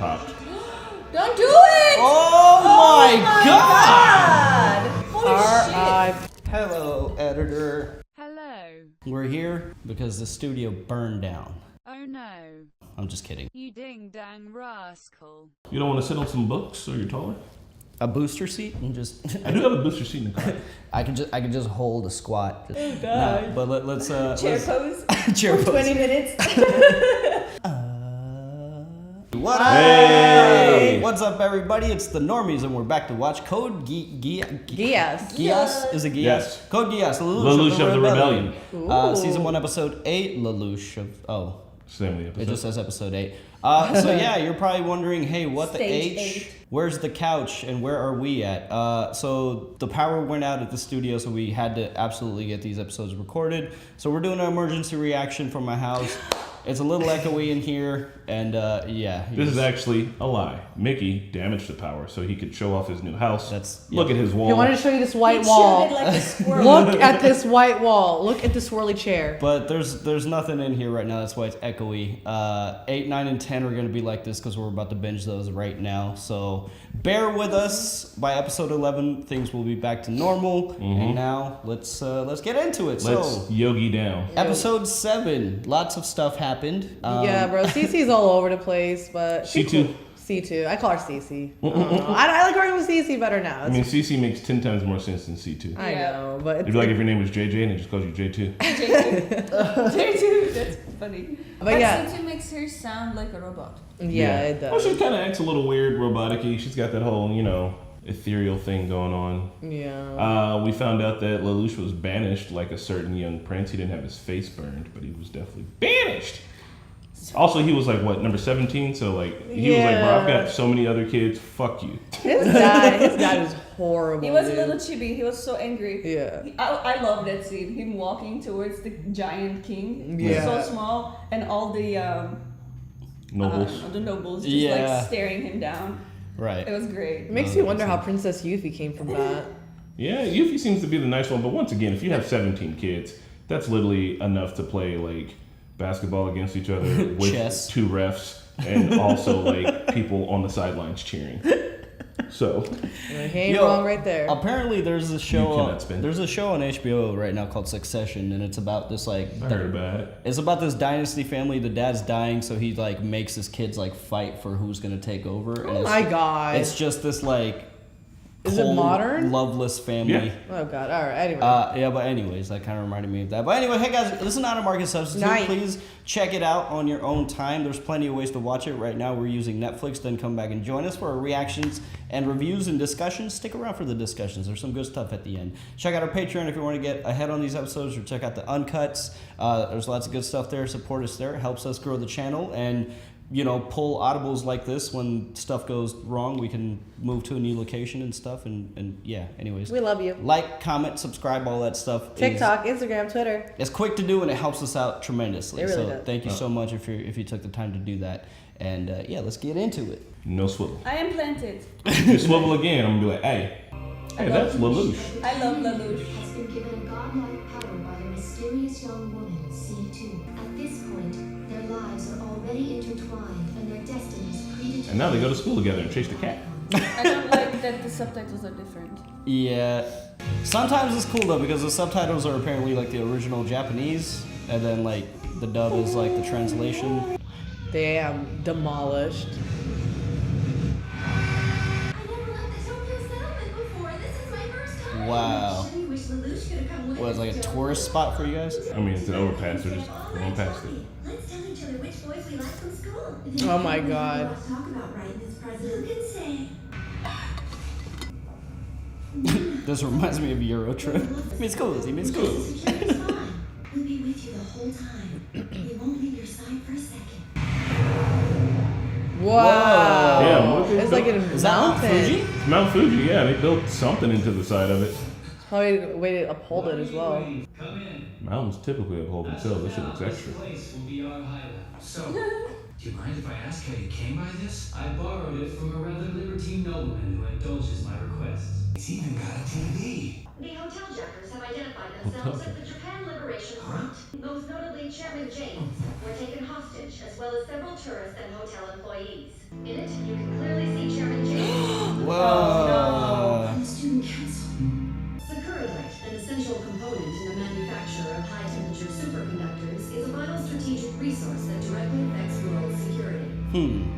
popped. Don't do it! Oh my god! Holy shit! Hello, editor. Hello. We're here because the studio burned down. Oh no. I'm just kidding. You ding-dang rascal. You don't want to sit on some books so you're taller? A booster seat and just. I do have a booster seat in the car. I can just hold a squat. Oh god. No, but let's Chair pose. chair for pose. 20 minutes. What up? Hey! What's up, everybody? It's the Normies, and we're back to watch Code Geass. Geass. Is it Geass? Yes. Code Geass. Lelouch of the Rebellion. Season 1, episode 8. Lelouch of. Oh. Same the episode. It just says episode 8. So yeah, you're probably wondering, hey, what Stage the H? 8. Where's the couch and where are we at? So the power went out at the studio, so we had to absolutely get these episodes recorded. So we're doing an emergency reaction from my house. It's a little echoey in here, and yeah. This is actually a lie. Mickey damaged the power so he could show off his new house. Look at his wall. He wanted to show you this white He wall. chewed it like a squirrel. Look at this white wall. Look at the swirly chair. But there's nothing in here right now. That's why it's echoey. 8, 9, and 10 are gonna be like this because we're about to binge those right now. So bear with us. By episode 11, things will be back to normal. And now let's get into it. Let's yogi down. Episode 7, lots of stuff happened. Yeah, bro. Cece's all over the place, but C2. C2. I call her Cece. I like her with Cece better now. I mean, CC makes 10 times more sense than C2. I know, but It'd be like if your name was JJ and it just calls you J2. J2, that's funny. But yeah. C2 makes her sound like a robot. Yeah, it Well, does. she kind of acts a little weird, robotic-y. She's got that whole, ethereal thing going on. Yeah. We found out that Lelouch was banished like a certain young prince. He didn't have his face burned, but he was definitely banished. Also, he was like, what, number 17? So, like, he was like, bro, I've got so many other kids. Fuck you. His dad is horrible. He was dude. a little chibi. He was so angry. Yeah. I love that scene. Him walking towards the giant king. Yeah. He's so small, and all the Nobles. the nobles just like Yeah. staring him down. Right. It was great. It makes you wonder how Princess Yuffie came from that. Yeah, Yuffie seems to be the nice one. But once again, if you have 17 kids, that's literally enough to play, like, basketball against each other with Chess. 2 refs and also, like, people on the sidelines cheering. So, He ain't wrong right there. Apparently, there's a You show. cannot spin. There's a show on HBO right now called Succession, and it's about this like. I heard about it. It's about this dynasty family. The dad's dying, so he like makes his kids like fight for who's gonna take over. And Oh my god. It's just this like. Is it cold, modern? Loveless family. Yeah. Oh god. All right. Anyway. Yeah, but anyways, that kind of reminded me of that. But anyway, hey guys, this is not a market substitute. Nice. Please check it out on your own time. There's plenty of ways to watch it. Right now, we're using Netflix. Then come back and join us for our reactions and reviews and discussions. Stick around for the discussions. There's some good stuff at the end. Check out our Patreon if you want to get ahead on these episodes, or check out the uncuts. There's lots of good stuff there. Support us there. It helps us grow the channel and. Pull audibles like this when stuff goes wrong. We can move to a new location and stuff. And yeah, anyways. we love you. Like, comment, subscribe, all that stuff. TikTok, Instagram, Twitter. It's quick to do and it helps us out tremendously. It really so does. thank you so much if you took the time to do that. And yeah, let's get into it. No swivel. I am planted. If you swivel again, I'm going to be like, hey, that's Lelouch. I love Lelouch. Has been given a godlike power by the mysterious young woman, C2. At this point, their lives are already intertwined and their destinies predetermined. And now they go to school together and chase the cat. I don't like that the subtitles are different. Yeah. Sometimes it's cool though because the subtitles are apparently like the original Japanese, and then like the dub is like the translation. Damn, demolished. I never left the Tokyo settlement before. This is my first time. Wow. I wish Lelouch could have come with What, us. it's like a tourist spot for you guys? I mean, it's an overpass. They're just going past it. Let's tell each other which boys we like from school. Oh my god. Talk about right this president. Who can say? This reminds me of Euro Trip. Miss Cozy, Miss Cozy. Security's fine. We'll be with you the whole time. We won't leave your side for a second. Wow. Damn, what did they It's like build? a Is that Mount mountain. Fuji? It's Mount Fuji, yeah. They built something into the side of it. Probably a way to uphold it as well. Mountains typically uphold themselves. This shit looks extra. Place will be our hideout. So, do you mind if I ask how you came by this? I borrowed it from a rather libertine nobleman who indulges my requests. He's even got a TV. The hotel jackers have identified themselves as the Japan Liberation Front. Most notably Chairman James were taken hostage, as well as several tourists and hotel employees. In it,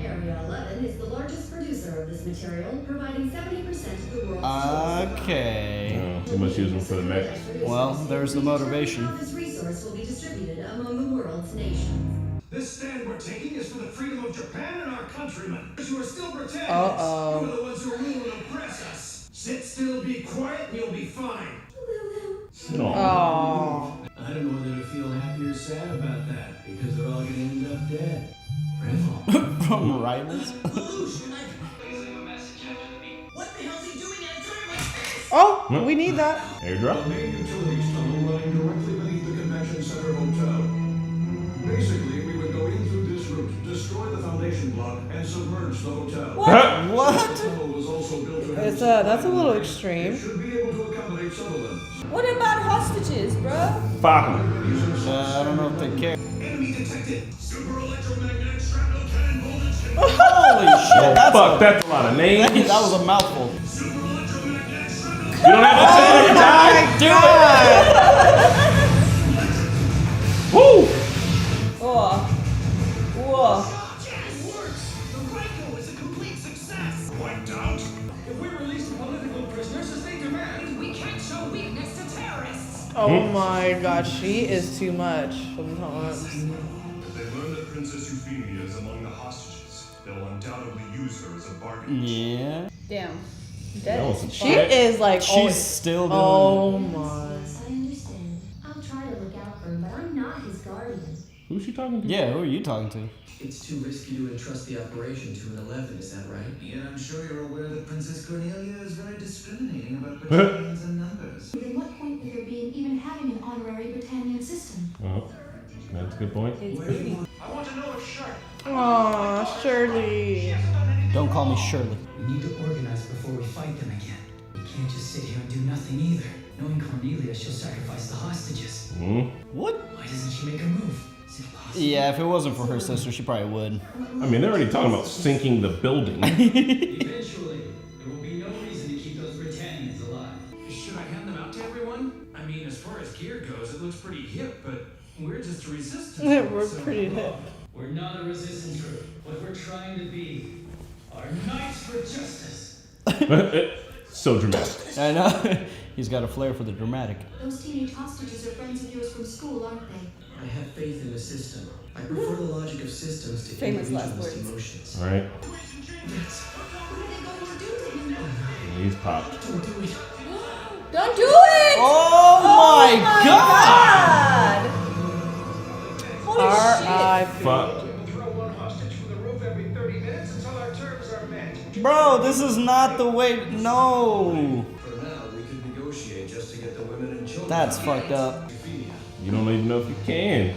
Area 11 is the largest producer of this material, providing 70% of the world's Okay. Oh, they must use them for the mechs. Well, there's the motivation. How this resource will be distributed among the world's nations. This stand we're taking is for the freedom of Japan and our countrymen. Those who are still pretending. Uh-oh. You are the ones who rule and oppress us. Sit still, be quiet, and you'll be fine. No. Oh. I don't know whether to feel happy or sad about that, because they're all gonna end up dead. Rival. From Rivals. What the hell's he doing at a time like this? Oh, we need that. Airdrop? Main utilities tunnel running directly beneath the convention center hotel. Basically, we would go in through this route, destroy the foundation block, and submerge the hotel. Huh? What? The tunnel was also built to It's that's a little extreme. It should be able to accommodate some of them. What about hostages, bro? Fuck 'em. I don't know if they care. Enemy detected. Super electromagnetic shrapnel cannon voltage. Holy shit! Oh, That's fuck, that's a lot of names. that was a mouthful. Super electromagnetic shrapnel You don't have to say it every time. Do it! Woo! Oh. Whoa. It works! The rifle is a complete success! Wiped out? If we release political prisoners as they demand, we can't show weakness to terrorists! Oh my god, she is too much sometimes. If they learn that Princess Euphemia is among the hostages, they'll undoubtedly use her as a bargaining chip. Yeah. Damn. That Dead. was some She shit. is like She's always. still doing Oh it. my. Yes, I understand. I'll try to look out for him, but I'm not his guardian. Who's she talking to? Yeah, who are you talking to? It's too risky to entrust the operation to an 11, is that right? Yeah, I'm sure you're aware that Princess Cornelia is very discriminating about battalions and numbers. Then what point would there be in even having an honorary Britannian system? Oh, that's a good point. It's bleeding. I want to know if Sharp. Aw, Shirley. Don't call me Shirley. We need to organize before we fight them again. We can't just sit here and do nothing either. Knowing Cornelia, she'll sacrifice the hostages. Hmm? What? Why doesn't she make a move? Is it possible? Yeah, if it wasn't for her sister, she probably would. I mean, they're already talking about sinking the building. Eventually, there will be no reason to keep those Britannians alive. Should I hand them out to everyone? I mean, as far as gear goes, it looks pretty hip, but we're just a resistance group, We're so- pretty hip. We're not a resistance group. What we're trying to be are knights for justice. So dramatic. I know. He's got a flair for the dramatic. Those teenage hostages are friends of yours from school, aren't they? I have faith in the system. I prefer the logic of systems to Famous last individualist words. emotions. All right. What are they going to do to him? He's popped. Don't do it. Don't do it! Oh, my god! Holy R.I.P. Fuck. Throw one hostage from the roof every 30 minutes until our terms are met. Bro, this is not the way. No. For now, we could negotiate just to get the women and children. That's fucked up. You don't even know if you can.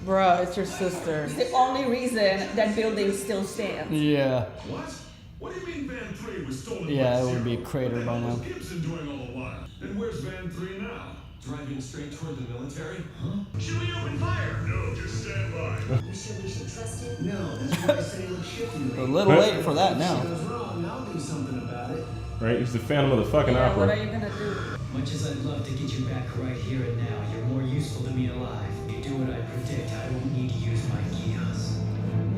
Bruh, it's your sister. It's the only reason that building still stands. Yeah. What? What do you mean Van 3 was stolen? Yeah, by it would be a Zero? crater What the by hell now. was Gibson doing all the while? And where's Van 3 now? Driving straight toward the military? Huh? Should we open fire? No, just stand by. You sure we should trust him? No, that's why I said he looked shifty to me. A little late for that If now. she goes wrong, I'll do something about it. Right? He's the Phantom of the fucking Yeah, what are Opera. you gonna do? Much as I'd love to get you back right here and now, you're more useful to me alive. You do what I predict, I won't need to use my Geass.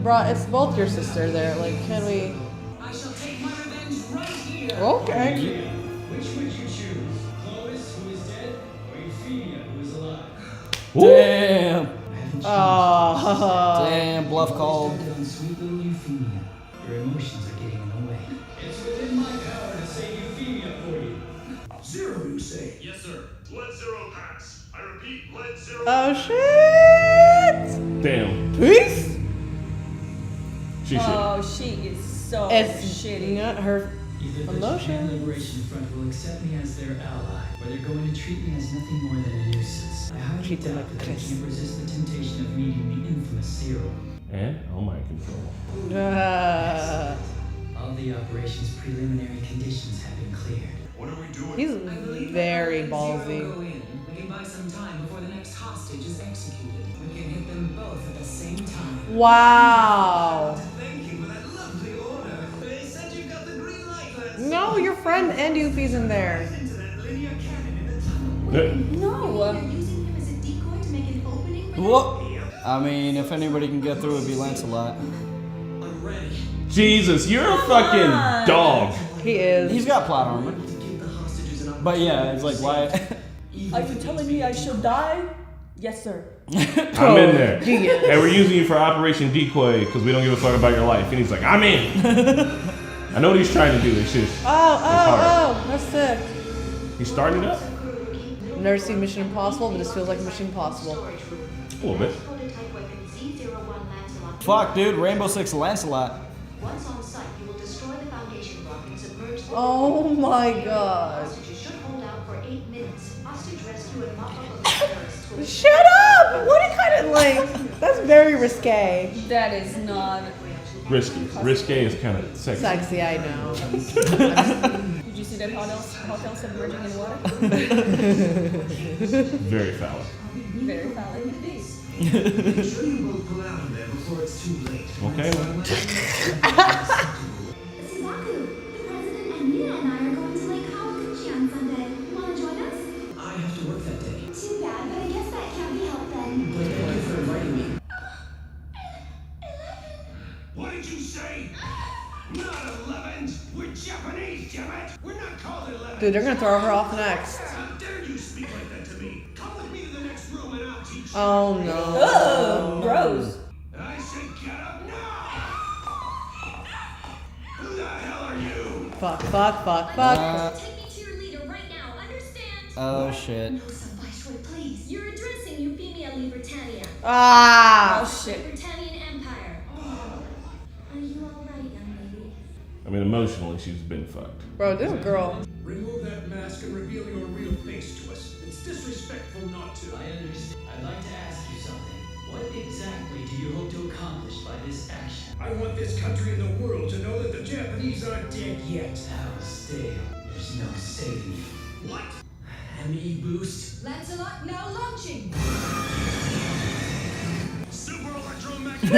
Bruh, it's both your sister there. Like, can we? I shall take my revenge right here. Okay. Which would you choose? Clovis, who is dead, or Euphemia, who is alive? Damn. I haven't Oh. Damn, bluff called. on sweet little Euphemia. Your emotions are getting in the way. It's within my power to save Euphemia for you. Zero, you say? Yes, sir. Lead zero pass. I repeat, lead zero. Oh shit! Damn. Peace. She should. Oh, she is so It's shitty. not her. Either the Emotions. Japan Liberation Front will accept me as their ally, or they're going to treat me as nothing more than a nuisance. I highly Treat them doubt like that I this. can't resist the temptation of meeting the infamous Zero. And all my control. All the operation's preliminary conditions have been cleared. What are we doing? He's very Zero ballsy. go in. We can buy some time before the next hostage is executed. We can hit them both at the same time. Wow. Thank you for that lovely order. They said you've got the green light, let's No, your friend and Yuffie's in there. into that linear cannon in the tunnel. No. They're using him as a decoy to make an opening for them? What? I mean, if anybody can get through, it'd be Lancelot. I'm ready. Jesus, you're a fucking dog. He is. He's got plot armor. To give the hostages an But yeah, it's like, why? Are you telling me I should die? Yes, sir. I'm in there. Hey, we're using you for Operation Decoy because we don't give a fuck about your life. And he's like, I'm in. I know what he's trying to do. It's just. Oh, that's sick. He's starting it up? I've never seen Mission Impossible, but this feels like Mission Impossible. A little bit. Prototype weapon Z01 Lancelot. Fuck, dude. Rainbow Six Lancelot. Once on site, you will destroy the foundation block and submerge the Oh my god. hostages should hold out for 8 minutes. Hostage rescue and mop up of the terrorists will Shut up! What kind of like? That's very risque. That is not. Risky. Risque is kind of sexy. Sexy, I know. Did you see that hotel submerging in water? Very phallic. Very phallic indeed. Make sure you both pull out of there before it's too late. Okay. Suzaku, the president and Mina and I are going to Lake Kawaguchi on Sunday. Want to join us? I have to work that day. Too bad, but I guess that can't be helped then. But thank you for inviting me. What did you say? Not 11s. We're Japanese, damn it. We're not called 11. Dude, they're gonna throw her off next. How dare you speak like that to me? Come with me to the next room and I'll teach you. Oh no. Ugh, gross. I said get up now. Who the hell are you? Fuck. Take me to your leader right now, understand? Oh shit. No, Viceroy, please. You're addressing Euphemia Lee Britannia. Ah. Oh shit. Britannian Empire. Are you alright, young lady? I mean, emotionally, she's been fucked. Bro, this girl. Remove that mask and reveal your real face to us. It's disrespectful not to. I understand. I'd like to ask you something. What exactly do you hope to accomplish by this action? I want this country and the world to know that the Japanese aren't dead yet. How stale. There's no saving you. What? ME boost. Lancelot, now launching! Super electromagnetic.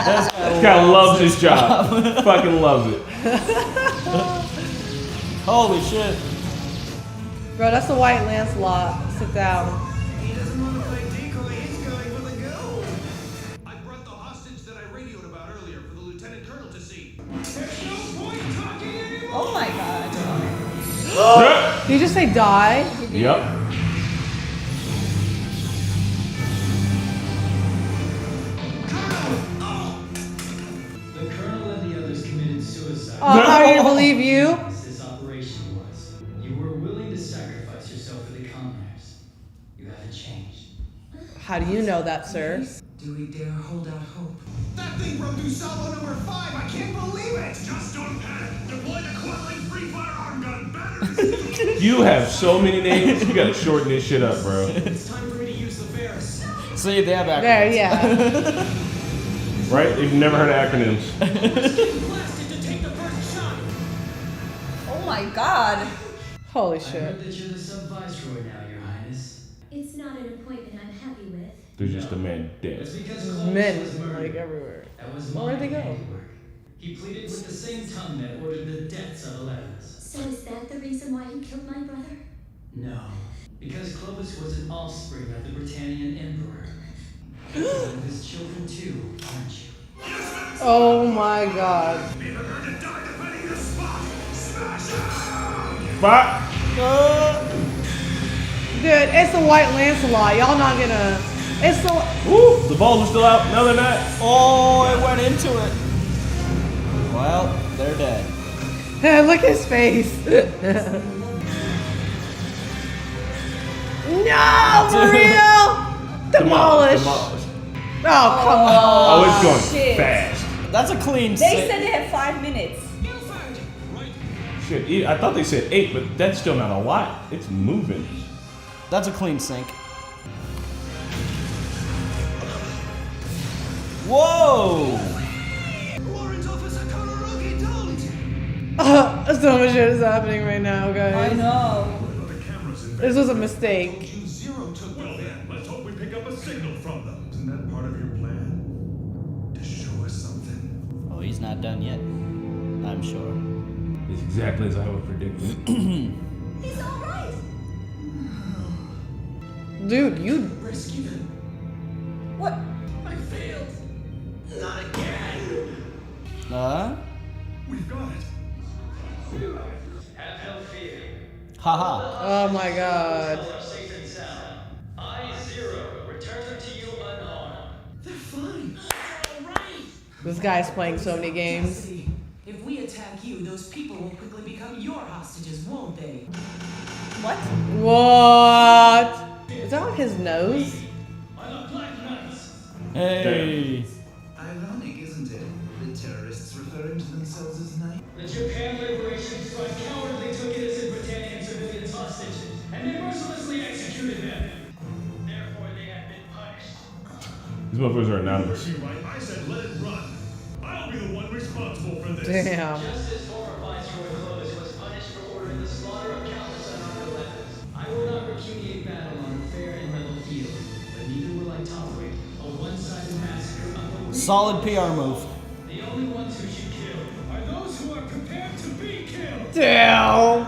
This guy loves his job. Fucking loves it. Holy shit. Bro, that's the white Lancelot. Sit down. He doesn't want to play decoy, he's going for the gold. I brought the hostage that I radioed about earlier for the lieutenant colonel to see. There's no point talking anymore. Oh my god. Did you just say die? Yep. The colonel and the others committed suicide. Oh, how do you believe you? This operation was. You were willing to sacrifice yourself for the commoners. You haven't changed. How do you know that, sir? Do we dare hold out hope? That thing broke through salvo number 5. I can't believe it. Just don't panic. Deploy the Quadling free firearm gun. Batteries. You have so many names. You gotta shorten this shit up, bro. It's time for me to use the Ferris. See, they have acronyms. There, yeah. Right? You've never heard of acronyms. Blasted to take the first shot. Oh my god. Holy I shit. heard that you're the sub-viceroy now, Your Highness. It's not an appointment I'm happy with. There's just a man It's dead. because Clovis was Men, murdered. like, everywhere. That was Well, where'd my they go? handiwork. He pleaded with the same tongue that ordered the deaths of 11s. So is that the reason why you killed my brother? No, because Clovis was an offspring of the Britannian Emperor. You're one of his children too, aren't you? Oh my god. Be prepared to die defending your spot. Smash him. Fuck. Dude, it's the white Lancelot. Y'all not gonna. It's the. Woo! The balls are still out. No, they're not. Oh, it went into it. Well, they're dead. Look at his face. No, for real? Demolished. Demolished. Oh, come on. Oh, it's going shit. fast. That's a clean They save. said they had 5 minutes. Shit, I thought they said 8, but that's still not a lot. It's moving. That's a clean sync. Whoa! Warrant Officer Konorogi, don't! So much shit is happening right now, I guys. know. The cameras in This was a mistake. Zero took well then. Let's hope we pick up a signal from them. Isn't that part of your plan? To show us something? Oh, he's not done yet. I'm sure. It's exactly as I would predict. He's alright! Dude, you. Rescue them. What? I failed. Not again. We've got it. Have no fear. Haha. Oh my god. Are safe and sound. I, Zero, return them to you unharmed. They're fine. All right. This guy's playing so many games. If we attack you, those people will quickly become your hostages, won't they? What? What? Is that on his nose? Are the Black Knights. Hey. Ironic, isn't it? The terrorists referring to themselves as knights. The Japan Liberation Front cowardly took innocent Britannian civilians hostage, and they mercilessly executed them. Therefore, they have been punished. These motherfuckers are anonymous. You're right. I said let it run. I'll be the one responsible for this. Damn. Just as former Viceroy Clovis was punished for ordering the slaughter of countless unarmed weapons, I will not repudiate battle on a fair and level field, but neither will I tolerate a one-sided massacre of the Solid PR move. The only ones who should kill are those who are prepared to be killed. Damn.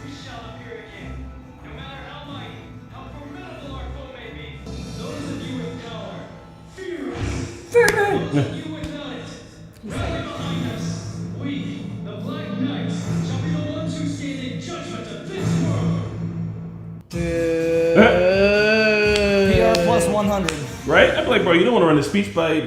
We shall appear again, no matter how mighty, how formidable our foe may be. Those of you with power, fear us. Those of you without it, rally behind us. We, the Black Knights, shall be the ones who stand in judgment of this world. Dude. PR plus 100. Right? I'm like, bro, you don't want to run a speech by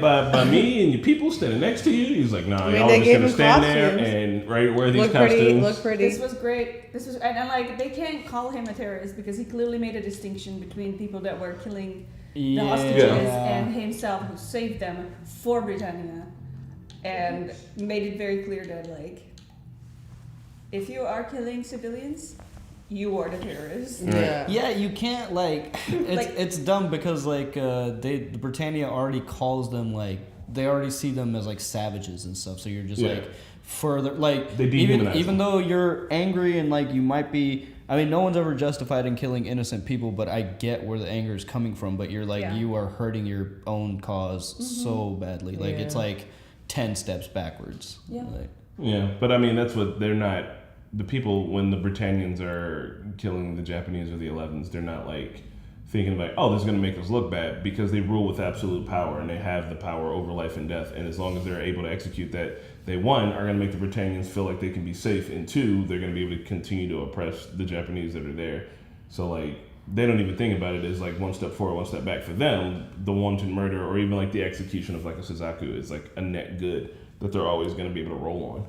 me and your people standing next to you. He's like, nah, I mean, y'all they just gave gonna him stand there costumes. and wear these Look costumes. pretty. Look pretty. This was great. This was, and like, they can't call him a terrorist because he clearly made a distinction between people that were killing the hostages and himself, who saved them for Britannia, and made it very clear that, like, if you are killing civilians, you are the terrorist. Yeah. Yeah, you can't it's dumb because the Britannia already calls them they already see them as savages and stuff. So you're just further They dehumanize even them. though you're angry and you might be. I mean, no one's ever justified in killing innocent people, but I get where the anger is coming from. But you're you are hurting your own cause so badly. It's 10 steps backwards. Yeah. Yeah, but I mean, that's what they're not. The people, when the Britannians are killing the Japanese or the 11s, they're not thinking oh, this is going to make us look bad, because they rule with absolute power and they have the power over life and death. And as long as they're able to execute that, they, one, are going to make the Britannians feel like they can be safe, and two, they're going to be able to continue to oppress the Japanese that are there. So they don't even think about it as one step forward, one step back. For them, the wanton murder or even the execution of a Suzaku is a net good that they're always going to be able to roll on.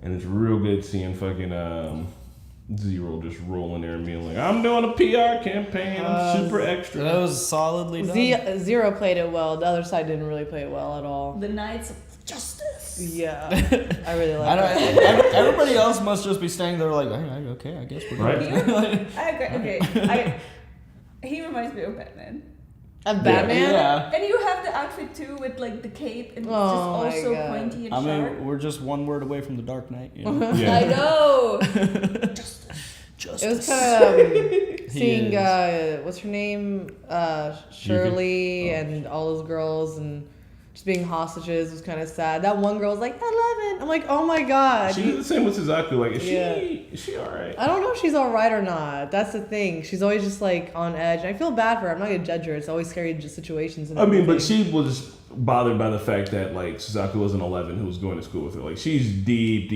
And it's real good seeing fucking Zero just rolling there and being I'm doing a PR campaign. I'm super extra. That was solidly done. Zero played it well. The other side didn't really play it well at all. The Knights of Justice. Yeah. I really like that. Everybody else must just be standing there okay, I guess we're right. I agree. Okay. He reminds me of Batman. Of Batman? Yeah. And you have the outfit too with the cape, and it's just also pointy and I sharp. mean, we're just one word away from the Dark Knight. I know. Justice. It was kind of seeing what's her name, Shirley, and all those girls, and just being hostages was kind of sad. That one girl was like, I love it. I'm like, oh my god. She did the same with Suzaku. Is she all right? I don't know if she's all right or not. That's the thing. She's always just on edge. I feel bad for her. I'm not gonna judge her. It's always scary situations. And everything. But she was bothered by the fact that Suzaku was an 11 who was going to school with her. She's deep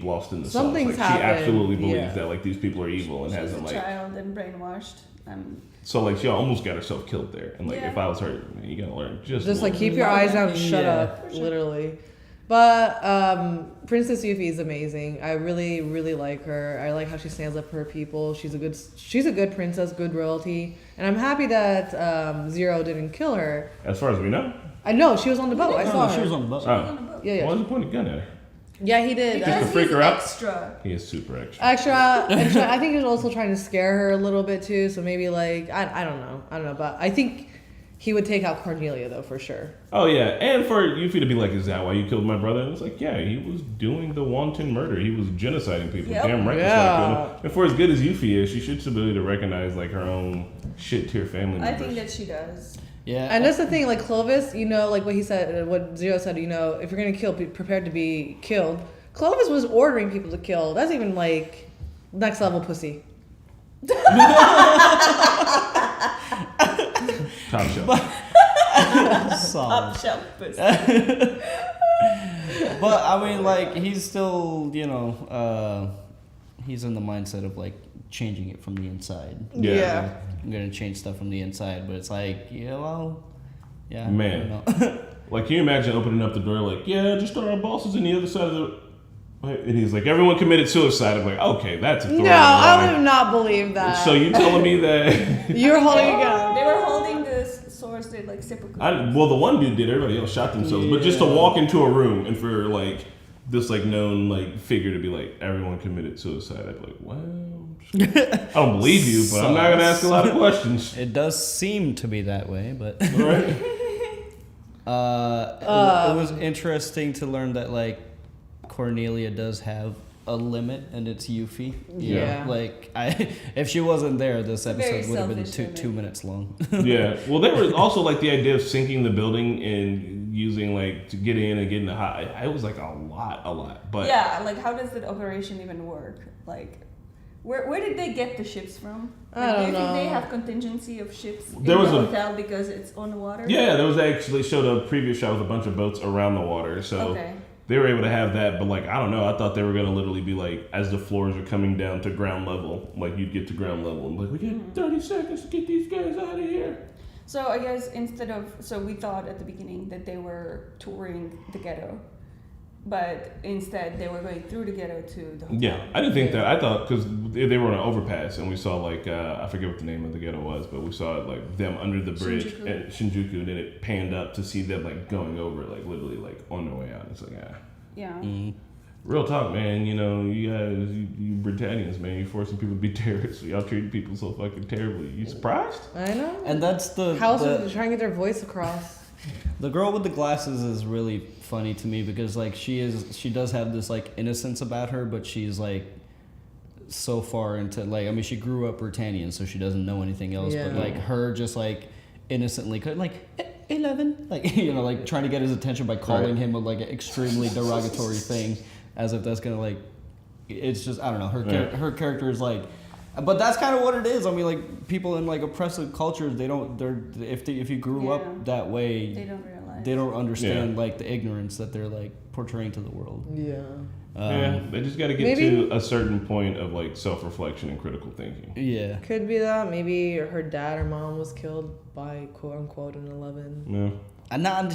lost in the sauce. Something's She happened. absolutely believes that these people are evil and She's hasn't a child and brainwashed. So she almost got herself killed there. And if I was her, you gotta learn just keep your eyes down and shut up, literally. But Princess Yuffie is amazing. I really, really like her. I like how she stands up for her people. She's a good princess, good royalty. And I'm happy that Zero didn't kill her. As far as we know. I know she was on the boat. I saw her. She was on the boat. Oh. Yeah. Why was he pointing a gun at her? Yeah, he did. Just to freak her out? Extra. He is super extra. I think he was also trying to scare her a little bit too. So maybe I don't know, but I think he would take out Cornelia though for sure. Oh yeah, and for Yuffie to be is that why you killed my brother? And it's yeah, he was doing the wanton murder. He was genociding people. Yep. Damn right. Yeah. And for as good as Yuffie is, she should be able to recognize her own shit tier family members. I think that she does. Yeah. And that's the thing, Clovis, what he said, what Zero said, if you're gonna kill, be prepared to be killed. Clovis was ordering people to kill. That's even next level pussy. Top shelf. Solid. Up shelf pussy. But I mean, like, he's still, you know, he's in the mindset of like changing it from the inside. Yeah. I'm gonna change stuff from the inside, but it's like, yeah, well, yeah. Man. I don't know. Like, can you imagine opening up the door like, yeah, just our boss is on the other side of the... And he's like, everyone committed suicide. I'm like, okay, that's a No, I would not believe that. So you telling me that... You're holding a gun. They were holding the swords. They like separate. Well, the one dude did. Everybody else shot themselves. But just to walk into a room and for like this like known like figure to be like, everyone committed suicide. I'd be like, well, I don't believe you, but I'm not gonna ask a lot of questions. It does seem to be that way, but Right? it was interesting to learn that like Cornelia does have a limit, and it's Yuffie. Yeah. Like if she wasn't there, this Very episode would have been selfish 2 minutes long. Yeah. Well, there was also like the idea of sinking the building and using like to get in and get in the hot. It was like a lot. But yeah, like how does that operation even work? Like, where did they get the ships from? Like, I don't do you think know. they have contingency of ships There in was the a- hotel because it's on the water? yeah, there was actually showed a previous shot with a bunch of boats around the water. So. Okay. They were able to have that, but like I don't know. I thought they were gonna literally be like, as the floors are coming down to ground level, like you'd get to ground level and like we get 30 seconds to get these guys out of here. So I guess so we thought at the beginning that they were touring the ghetto, but instead they were going through the ghetto to the hotel. Yeah, I didn't think that. I thought because they were on an overpass and we saw like I forget what the name of the ghetto was, but we saw like them under the bridge at Shinjuku, and then it panned up to see them like going over, like literally like on their way out. It's like Yeah. Real talk, man. You know, you guys, you Britannians, man, you're forcing people to be terrorists. Y'all treating people so fucking terribly. You surprised? I know. And that's How else are they trying to get their voice across? The girl with the glasses is really funny to me because like she does have this like innocence about her, but she's like so far into like, I mean, she grew up Britannian, so she doesn't know anything else. Yeah. But like her just like innocently like 11, like you know, like trying to get his attention by calling him a like an extremely derogatory thing, as if that's gonna like, it's just, I don't know, her character is like. But that's kind of what it is. I mean, like people in like oppressive cultures, if you grew up that way, They don't realize. they don't understand like the ignorance that they're like portraying to the world. Yeah. Yeah, they just got to get to a certain point of like self-reflection and critical thinking. Yeah. Could be that. Maybe her dad or mom was killed by quote unquote an 11. Yeah. And not, I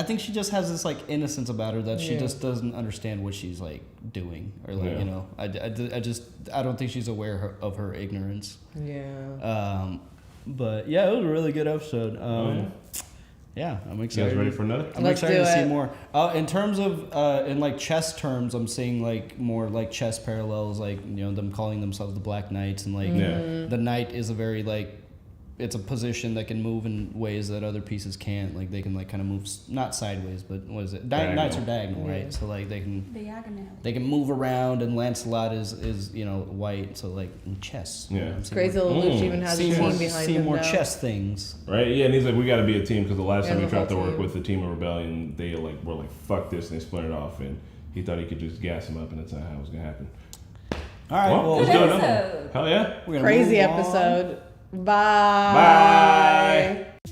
think she just has this like innocence about her that she just doesn't understand what she's like doing, or like you know, I don't think she's aware of her ignorance. Yeah. But yeah, it was a really good episode. Yeah, I'm excited. You guys ready for another? I'm excited to see more. In terms of in like chess terms, I'm seeing like more like chess parallels, like you know them calling themselves the Black Knights, and like the knight is a very like, it's a position that can move in ways that other pieces can't. Like they can like kind of move not sideways, but what is it? Knights are diagonal, right? So like they can move around, and Lancelot is you know white, so like in chess. Yeah, you know, It's crazy. Lelouch even has a team behind see him more now. chess things. Right? Yeah, and he's like, we got to be a team because the last time the he tried to whole work team. with the team of rebellion, they like were like, fuck this, and they splintered off, and he thought he could just gas him up, and that's not how it was gonna happen. All right, well, let's Good do another episode. one. Hell yeah. we're gonna Crazy move on. episode. Bye. Bye.